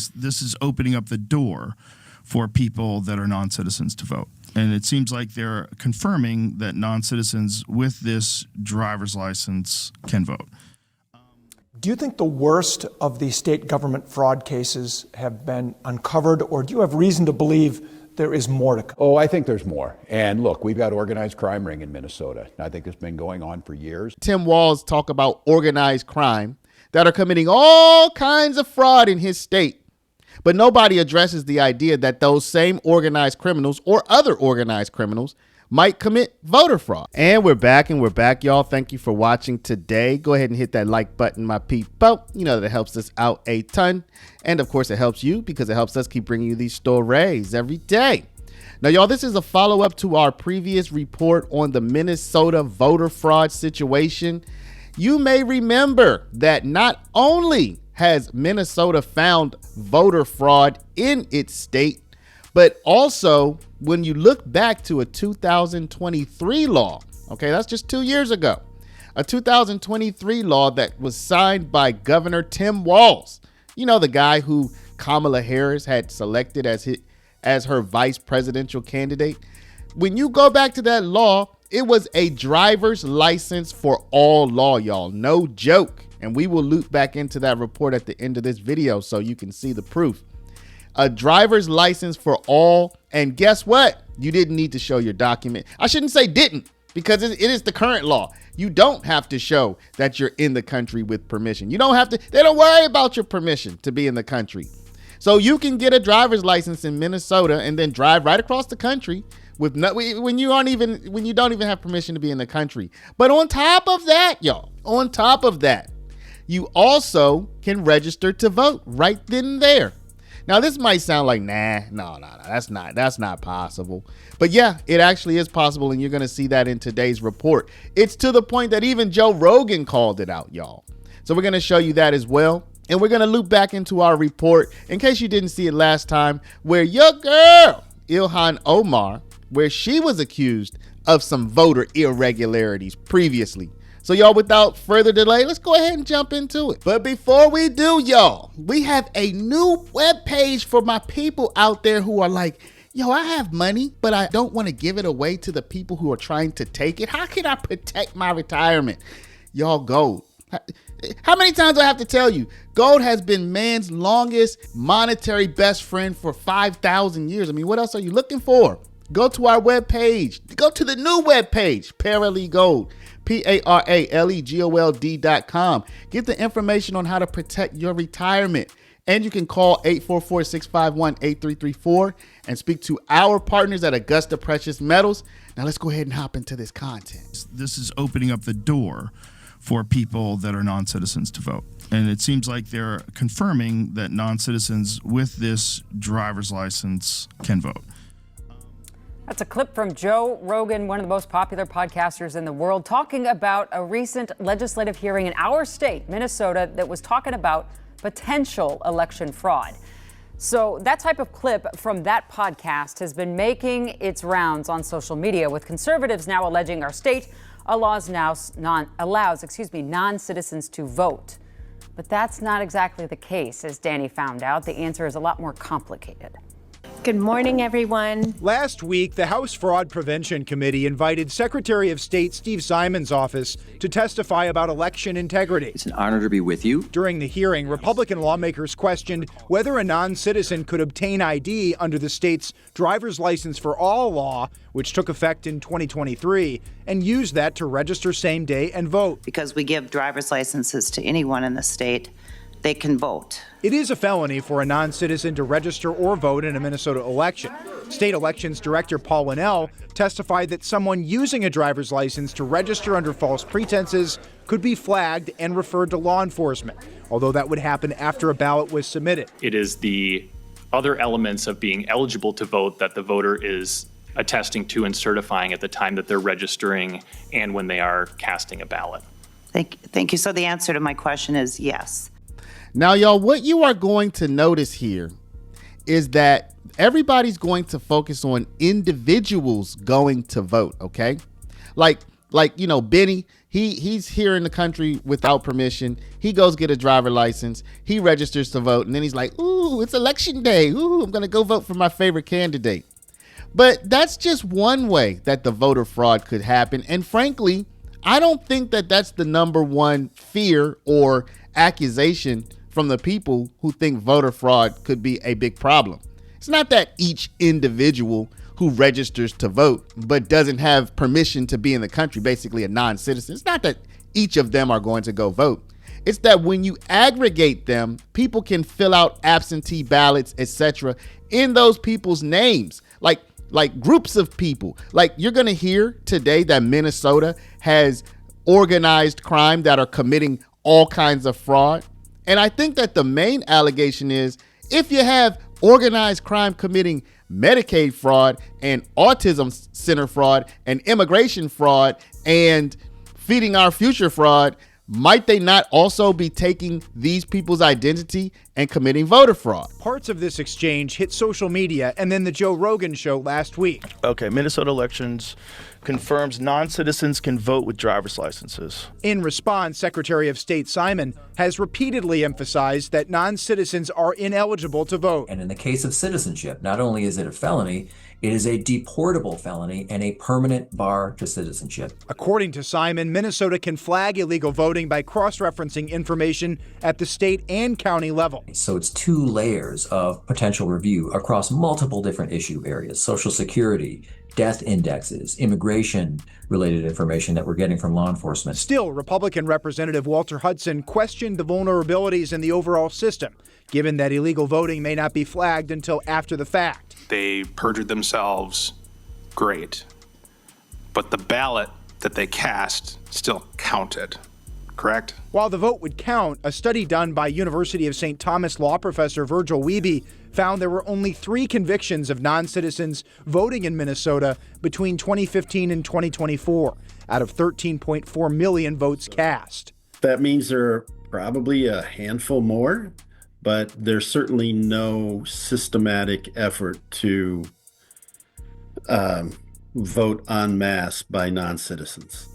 This is opening up the door for people that are non-citizens to vote. And it seems like they're confirming that non-citizens with this driver's license can vote. Do you think the worst of the state government fraud cases have been uncovered, or do you have reason to believe there is more to come? Oh, I think there's more. And look, we've got organized crime ring in Minnesota. I think it's been going on for years. Tim Walz talk about organized crime that are committing all kinds of fraud in his state. But nobody addresses the idea that those same organized criminals or other organized criminals might commit voter fraud. And we're back, y'all. Thank you for watching today. Go ahead and hit that like button, my people. You know that it helps us out a ton. And of course, it helps you because it helps us keep bringing you these stories every day. Now, y'all, this is a follow-up to our previous report on the Minnesota voter fraud situation. You may remember that not only has Minnesota found voter fraud in its state, but also when you look back to a 2023 law, okay, that's just 2 years ago, a 2023 law that was signed by Governor Tim Walz, you know, the guy who Kamala Harris had selected as her vice presidential candidate. When you go back to that law, it was a driver's license for all law, y'all. No joke. And we will loop back into that report at the end of this video so you can see the proof. A driver's license for all. And guess what? You didn't need to show your document. I shouldn't say didn't, because it is the current law. You don't have to show that you're in the country with permission. You don't have to. They don't worry about your permission to be in the country. So you can get a driver's license in Minnesota and then drive right across the country with when you don't even have permission to be in the country. But on top of that, y'all, on top of that, you also can register to vote right then and there. Now, this might sound like, no, that's not possible. But yeah, it actually is possible, and you're going to see that in today's report. It's to the point that even Joe Rogan called it out, y'all. So we're going to show you that as well. And we're going to loop back into our report, in case you didn't see it last time, where your girl, Ilhan Omar, where she was accused of some voter irregularities previously. So y'all, without further delay, let's go ahead and jump into it. But before we do, y'all, we have a new webpage for my people out there who are like, yo, I have money, but I don't want to give it away to the people who are trying to take it. How can I protect my retirement? Y'all, gold. How many times do I have to tell you? Gold has been man's longest monetary best friend for 5,000 years. I mean, what else are you looking for? Go to our webpage. Go to the new webpage, Paralegold. PARALEGOLD.com. Get the information on how to protect your retirement. And you can call 844-651-8334 and speak to our partners at Augusta Precious Metals. Now let's go ahead and hop into this content. This is opening up the door for people that are non-citizens to vote. And it seems like they're confirming that non-citizens with this driver's license can vote. That's a clip from Joe Rogan, one of the most popular podcasters in the world, talking about a recent legislative hearing in our state, Minnesota, that was talking about potential election fraud. So that type of clip from that podcast has been making its rounds on social media, with conservatives now alleging our state allows non-citizens to vote. But that's not exactly the case, as Danny found out. The answer is a lot more complicated. Good morning, everyone. Last week, the House Fraud Prevention Committee invited Secretary of State Steve Simon's office to testify about election integrity. It's an honor to be with you. During the hearing, Republican lawmakers questioned whether a non-citizen could obtain ID under the state's driver's license for all law, which took effect in 2023, and use that to register same day and vote. Because we give driver's licenses to anyone in the state, they can vote. It is a felony for a non-citizen to register or vote in a Minnesota election. State Elections Director Paul Linnell testified that someone using a driver's license to register under false pretenses could be flagged and referred to law enforcement, although that would happen after a ballot was submitted. It is the other elements of being eligible to vote that the voter is attesting to and certifying at the time that they're registering and when they are casting a ballot. Thank you. So the answer to my question is yes. Now, y'all, what you are going to notice here is that everybody's going to focus on individuals going to vote, okay? Like, like, you know, Benny, he's here in the country without permission. He goes get a driver license. He registers to vote. And then he's like, ooh, it's election day. Ooh, I'm going to go vote for my favorite candidate. But that's just one way that the voter fraud could happen. And frankly, I don't think that that's the number one fear or accusation from the people who think voter fraud could be a big problem. It's not that each individual who registers to vote but doesn't have permission to be in the country, basically a non-citizen. It's not that each of them are going to go vote. It's that when you aggregate them, people can fill out absentee ballots, etc., in those people's names, like groups of people. Like, you're going to hear today that Minnesota has organized crime that are committing all kinds of fraud. And I think that the main allegation is, if you have organized crime committing Medicaid fraud and autism center fraud and immigration fraud and feeding our future fraud, might they not also be taking these people's identity and committing voter fraud? Parts of this exchange hit social media and then the Joe Rogan show last week. Okay, Minnesota elections confirms non-citizens can vote with driver's licenses. In response, Secretary of State Simon has repeatedly emphasized that non-citizens are ineligible to vote. And in the case of citizenship, not only is it a felony, it is a deportable felony and a permanent bar to citizenship. According to Simon, Minnesota can flag illegal voting by cross-referencing information at the state and county level. So it's 2 layers of potential review across multiple different issue areas: Social Security, death indexes, immigration-related information that we're getting from law enforcement. Still, Republican Representative Walter Hudson questioned the vulnerabilities in the overall system, given that illegal voting may not be flagged until after the fact. They perjured themselves, great. But the ballot that they cast still counted, correct? While the vote would count, a study done by University of St. Thomas law professor Virgil Wiebe found there were only 3 convictions of non-citizens voting in Minnesota between 2015 and 2024, out of 13.4 million votes cast. That means there are probably a handful more, but there's certainly no systematic effort to vote en masse by non-citizens.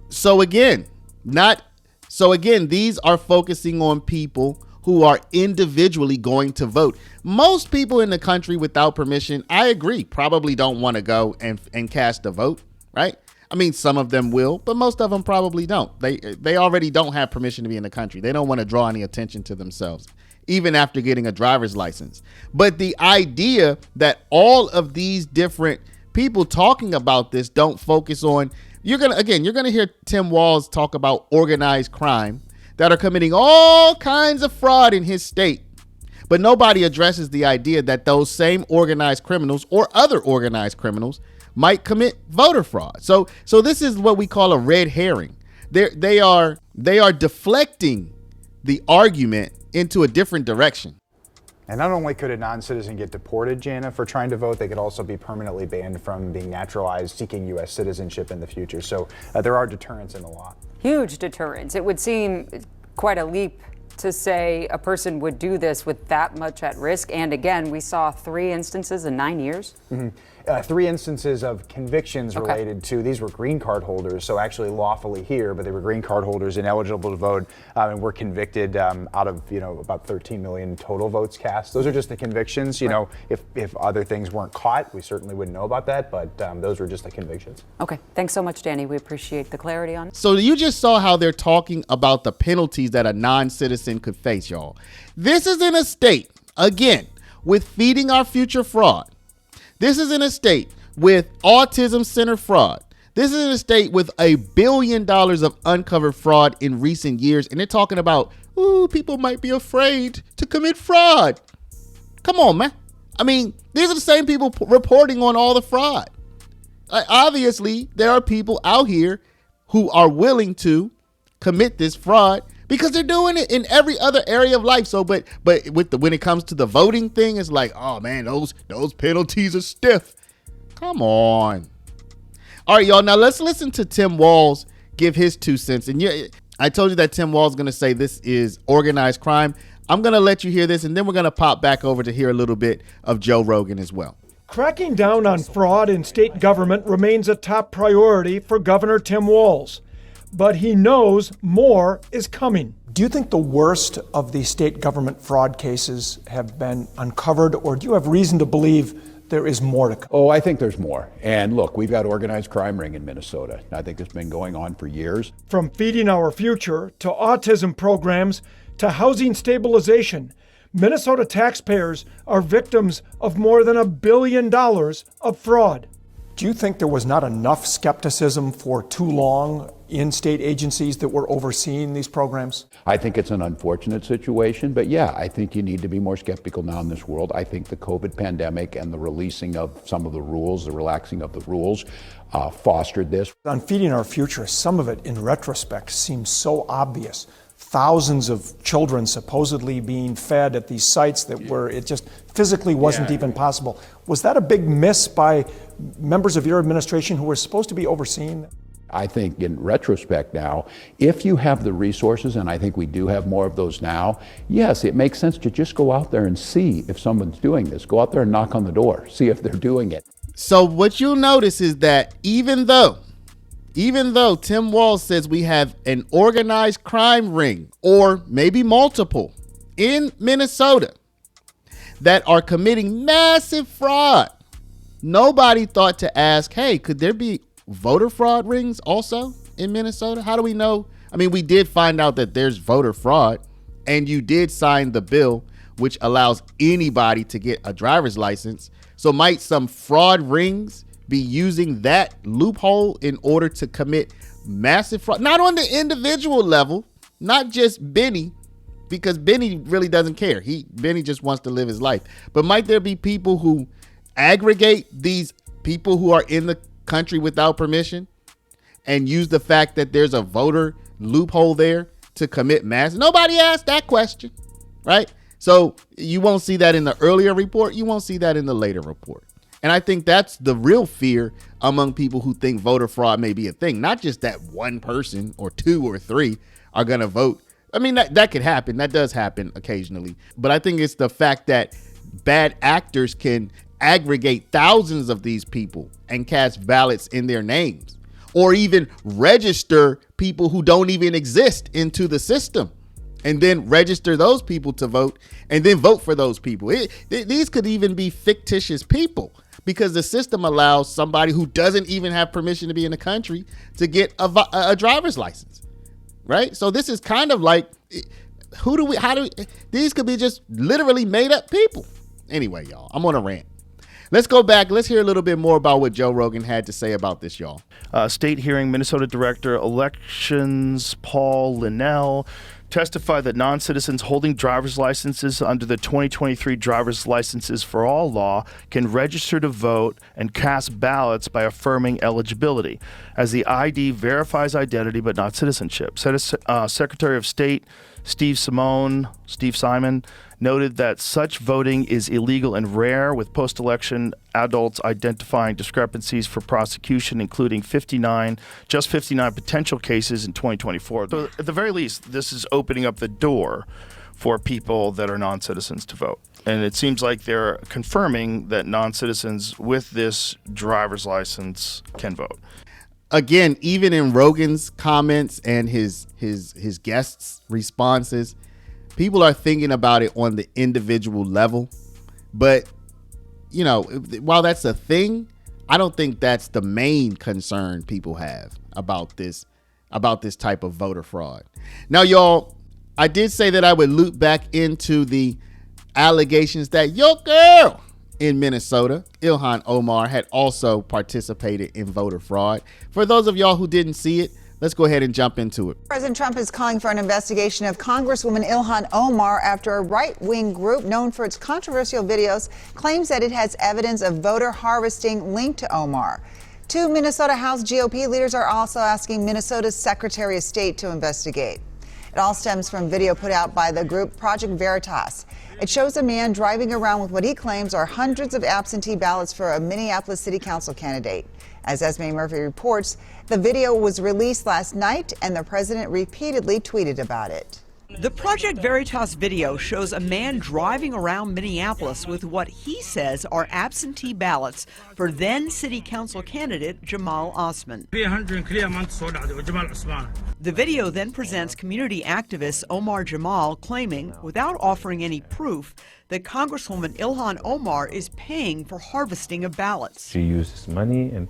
So again, these are focusing on people who are individually going to vote. Most people in the country without permission, I agree, probably don't want to go and cast a vote, right? I mean, some of them will, but most of them probably don't. They already don't have permission to be in the country. They don't want to draw any attention to themselves, even after getting a driver's license. But the idea that all of these different people talking about this don't focus on, you're going to hear Tim Walz talk about organized crime that are committing all kinds of fraud in his state. But nobody addresses the idea that those same organized criminals or other organized criminals might commit voter fraud. So this is what we call a red herring. They are deflecting the argument into a different direction. And not only could a non-citizen get deported, Jana, for trying to vote, they could also be permanently banned from being naturalized, seeking U.S. citizenship in the future. So there are deterrents in the law. Huge deterrence. It would seem quite a leap to say a person would do this with that much at risk. And again, we saw 3 instances in 9 years. Mm-hmm. 3 instances of convictions related to, these were green card holders, so actually lawfully here, but they were green card holders ineligible to vote and were convicted out of, about 13 million total votes cast. Those are just the convictions. If other things weren't caught, we certainly wouldn't know about that, but those were just the convictions. Okay, thanks so much, Danny. We appreciate the clarity on it. So you just saw how they're talking about the penalties that a non-citizen could face, y'all. This is in a state, again, with feeding our future fraud. This is in a state with autism center fraud. This is in a state with $1 billion of uncovered fraud in recent years. And they're talking about, people might be afraid to commit fraud. Come on, man. I mean, these are the same people reporting on all the fraud. Obviously, there are people out here who are willing to commit this fraud because they're doing it in every other area of life. So, but when it comes to the voting thing, it's like, oh man, those penalties are stiff. Come on. All right, y'all. Now let's listen to Tim Walz give his 2 cents. And I told you that Tim Walz is going to say this is organized crime. I'm going to let you hear this, and then we're going to pop back over to hear a little bit of Joe Rogan as well. Cracking down on fraud in state government remains a top priority for Governor Tim Walz, but he knows more is coming. Do you think the worst of the state government fraud cases have been uncovered, or do you have reason to believe there is more to come? Oh, I think there's more. And look, we've got organized crime ring in Minnesota. I think it's been going on for years. From Feeding Our Future to autism programs to housing stabilization, Minnesota taxpayers are victims of more than $1 billion of fraud. Do you think there was not enough skepticism for too long in state agencies that were overseeing these programs? I think it's an unfortunate situation, but yeah, I think you need to be more skeptical now in this world. I think the COVID pandemic and the releasing of some of the rules, the relaxing of the rules, fostered this. On Feeding Our Future, some of it in retrospect seems so obvious. Thousands of children supposedly being fed at these sites that were, it just physically wasn't even possible. Was that a big miss by members of your administration who were supposed to be overseeing that? I think in retrospect now, if you have the resources, and I think we do have more of those now, yes, it makes sense to just go out there and see if someone's doing this. Go out there and knock on the door, see if they're doing it. So what you'll notice is that even though Tim Walz says we have an organized crime ring, or maybe multiple, in Minnesota that are committing massive fraud, nobody thought to ask, hey, could there be voter fraud rings also in Minnesota? How do we know? I mean, we did find out that there's voter fraud, and you did sign the bill which allows anybody to get a driver's license. So might some fraud rings be using that loophole in order to commit massive fraud? Not on the individual level, not just Benny, because Benny really doesn't care. Benny just wants to live his life. But might there be people who aggregate these people who are in the country without permission and use the fact that there's a voter loophole there to commit mass? Nobody asked that question, right? So you won't see that in the earlier report. You won't see that in the later report. And I think that's the real fear among people who think voter fraud may be a thing. Not just that one person or two or three are going to vote. I mean, that could happen. That does happen occasionally. But I think it's the fact that bad actors can aggregate thousands of these people and cast ballots in their names, or even register people who don't even exist into the system, and then register those people to vote and then vote for those people. These could even be fictitious people, because the system allows somebody who doesn't even have permission to be in the country to get a driver's license, right? So this is kind of like, these could be just literally made up people. Anyway, y'all, I'm on a rant. Let's go back. Let's hear a little bit more about what Joe Rogan had to say about this, y'all. State hearing, Minnesota Director Elections Paul Linnell testified that non-citizens holding driver's licenses under the 2023 Driver's Licenses for All law can register to vote and cast ballots by affirming eligibility, as the ID verifies identity but not citizenship. Secretary of State Steve Simon noted that such voting is illegal and rare, with post-election adults identifying discrepancies for prosecution, including 59 potential cases in 2024. So at the very least, this is opening up the door for people that are non-citizens to vote. And it seems like they're confirming that non-citizens with this driver's license can vote. Again, even in Rogan's comments and his guests' responses, people are thinking about it on the individual level. But, you know, while that's a thing, I don't think that's the main concern people have about this type of voter fraud. Now, y'all, I did say that I would loop back into the allegations that your girl in Minnesota, Ilhan Omar, had also participated in voter fraud. For those of y'all who didn't see it, let's go ahead and jump into it. President Trump is calling for an investigation of Congresswoman Ilhan Omar after a right-wing group known for its controversial videos claims that it has evidence of voter harvesting linked to Omar. Two Minnesota House GOP leaders are also asking Minnesota's Secretary of State to investigate. It all stems from video put out by the group Project Veritas. It shows a man driving around with what he claims are hundreds of absentee ballots for a Minneapolis City Council candidate. As Esme Murphy reports, the video was released last night and the president repeatedly tweeted about it. The Project Veritas video shows a man driving around Minneapolis with what he says are absentee ballots for then city council candidate Jamal Osman. The video then presents community activist Omar Jamal claiming, without offering any proof, that Congresswoman Ilhan Omar is paying for harvesting of ballots. She uses money, and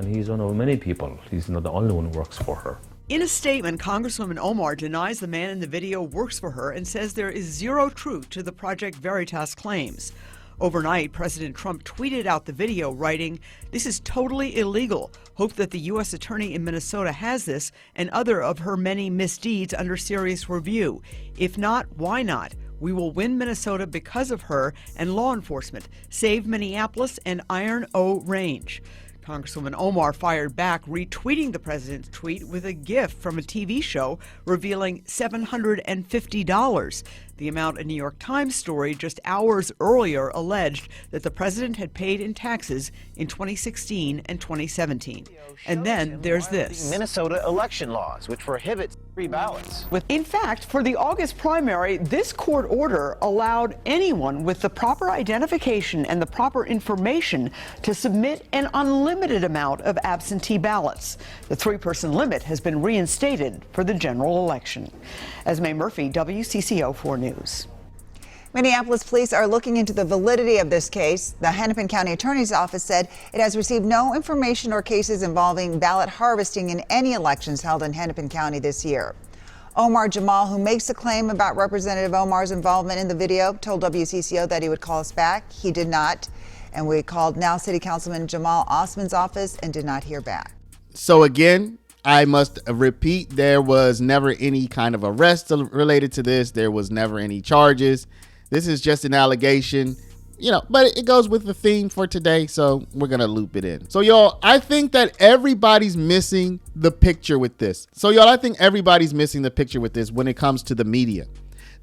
he's one of many people. He's not the only one who works for her. In a statement, Congresswoman Omar denies the man in the video works for her and says there is zero truth to the Project Veritas claims. Overnight, President Trump tweeted out the video, writing, "This is totally illegal. Hope that the U.S. Attorney in Minnesota has this and other of her many misdeeds under serious review. If not, why not? We will win Minnesota because of her and law enforcement. Save Minneapolis and Iron O Range." Congresswoman Omar fired back, retweeting the president's tweet with a gift from a TV show revealing $750, the amount a New York Times story just hours earlier alleged that the president had paid in taxes in 2016 and 2017. And then there's this. Minnesota election laws, which prohibit free ballots. In fact, for the August primary, this court order allowed anyone with the proper identification and the proper information to submit an unlimited amount of absentee ballots. The 3-person limit has been reinstated for the general election. Esme Murphy, WCCO 4 News. Minneapolis police are looking into the validity of this case. The Hennepin County Attorney's Office said it has received no information or cases involving ballot harvesting in any elections held in Hennepin County this year. Omar Jamal, who makes a claim about Representative Omar's involvement in the video, told WCCO that he would call us back. He did not. And we called now City Councilman Jamal Osman's office and did not hear back. So again, I must repeat, there was never any kind of arrest related to this. There was never any charges. This is just an allegation, but it goes with the theme for today, so we're going to loop it in. So, y'all, I think that everybody's missing the picture with this. When it comes to the media.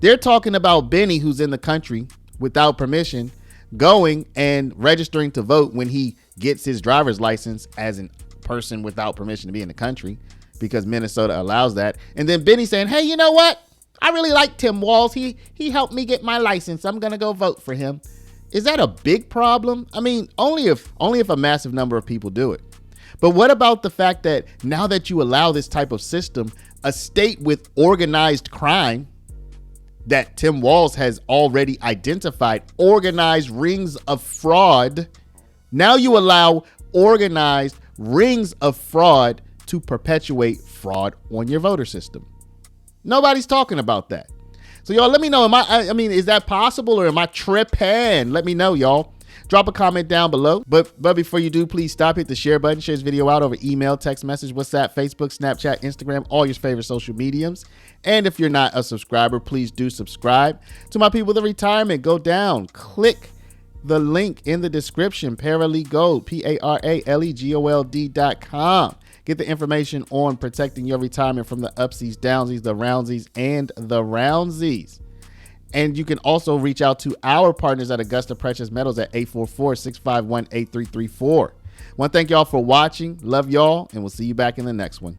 They're talking about Benny, who's in the country without permission, going and registering to vote when he gets his driver's license as a person without permission to be in the country because Minnesota allows that. And then Benny saying, hey, you know what? I really like Tim Walz. He helped me get my license. I'm going to go vote for him. Is that a big problem? I mean, only if a massive number of people do it. But what about the fact that now that you allow this type of system, a state with organized crime that Tim Walz has already identified, organized rings of fraud, now you allow organized rings of fraud to perpetuate fraud on your voter system. Nobody's talking about that. So y'all, let me know. Is that possible or am I tripping? Let me know, y'all. Drop a comment down below. But before you do, please stop, hit the share button, share this video out over email, text message, WhatsApp, Facebook, Snapchat, Instagram, all your favorite social mediums. And if you're not a subscriber, please do subscribe. To my people in retirement, go down, click the link in the description, Paralegold, PARALEGOLD.com. Get the information on protecting your retirement from the upsies, downsies, the roundsies, and the roundsies. And you can also reach out to our partners at Augusta Precious Metals at 844-651-8334. I want to thank y'all for watching. Love y'all, and we'll see you back in the next one.